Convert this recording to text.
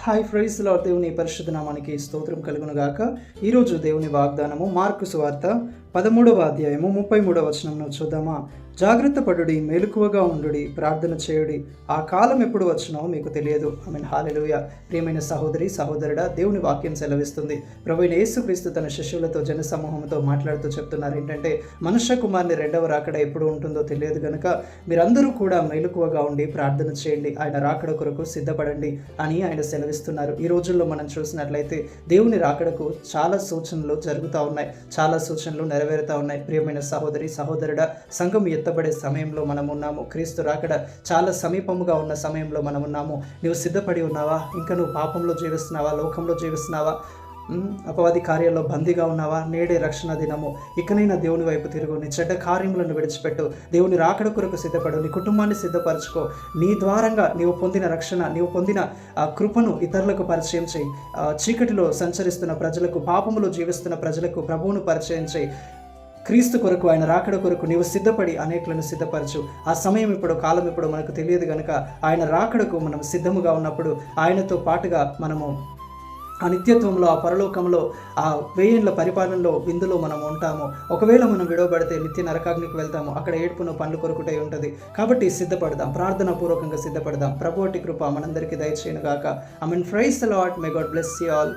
Hi fries లో దేవుని పరిశుద్ధ నామానికి స్తోత్రం కలుగును గాక. ఈరోజు దేవుని వాగ్దానము మార్కు సువార్త 13వ అధ్యాయము 33వ వచనంను చూద్దామా. జాగ్రత్త పడుడి, మెలకువగా ఉండుడి, ప్రార్థన చేయుడి, ఆ కాలం ఎప్పుడు వచ్చునో మీకు తెలియదు. ఆమేన్. హల్లెలూయా. ప్రియమైన సహోదరి సహోదరుడా, దేవుని వాక్యం సెలవిస్తుంది. ప్రభువైన యేసుక్రీస్తు తన శిష్యులతో జనసమూహంతో మాట్లాడుతూ చెప్తున్నారు ఏంటంటే, మనుష్య కుమారుని రెండవ రాకడ ఎప్పుడు ఉంటుందో తెలియదు కనుక మీరందరూ కూడా మెలకువగా ఉండి ప్రార్థన చేయండి, ఆయన రాకడ కొరకు సిద్ధపడండి అని ఆయన సెలవిస్తున్నారు. ఈ రోజుల్లో మనం చూసినట్లయితే దేవుని రాకడకు చాలా సూచనలు జరుగుతూ ఉన్నాయి, చాలా సూచనలు నెరవేరుతూ ఉన్నాయి. ప్రియమైన సహోదరి సహోదరుడా, సంఘం ఎత్తబడే సమయంలో మనం ఉన్నాము. క్రీస్తు రాకడ చాలా సమీపముగా ఉన్న సమయంలో మనం ఉన్నాము. నువ్వు సిద్ధపడి ఉన్నావా? ఇంకా నువ్వు పాపంలో జీవిస్తున్నావా? లోకంలో జీవిస్తున్నావా? అపవాది కార్యాల్లో బందీగా ఉన్నావా? నేడే రక్షణ దినము. ఇకనైనా దేవుని వైపు తిరుగు, నీ చెడ్డ కార్యములను విడిచిపెట్టు, దేవుని రాకడ కొరకు సిద్ధపడు, నీ కుటుంబాన్ని సిద్ధపరచుకో. నీ ద్వారంగా నీవు పొందిన రక్షణ, నీవు పొందిన కృపను ఇతరులకు పరిచయం చేయి. చీకటిలో సంచరిస్తున్న ప్రజలకు, పాపములో జీవిస్తున్న ప్రజలకు ప్రభువును పరిచయం చేయి. క్రీస్తు కొరకు, ఆయన రాకడ కొరకు నీవు సిద్ధపడి అనేకులను సిద్ధపరచు. ఆ సమయం ఇప్పుడు, కాలం ఇప్పుడు మనకు తెలియదు కనుక ఆయన రాకడకు మనం సిద్ధముగా ఉన్నప్పుడు ఆయనతో పాటుగా మనము ఆ నిత్యత్వంలో, ఆ పరలోకంలో, ఆ 1000 ఏళ్ల పరిపాలనలో, విందులో మనం ఉంటాము. ఒకవేళ మనం విడవబడితే నిత్య నరకాగ్నికి వెళ్తాము. అక్కడ ఏడుపును పండ్లు కొరుకుటై ఉంటుంది. కాబట్టి సిద్ధపడదాం, ప్రార్థనా పూర్వకంగా సిద్ధపడదాం. ప్రభువటి కృప మనందరికీ దయచేయును గాక. Amen. Praise the Lord. May God bless you all.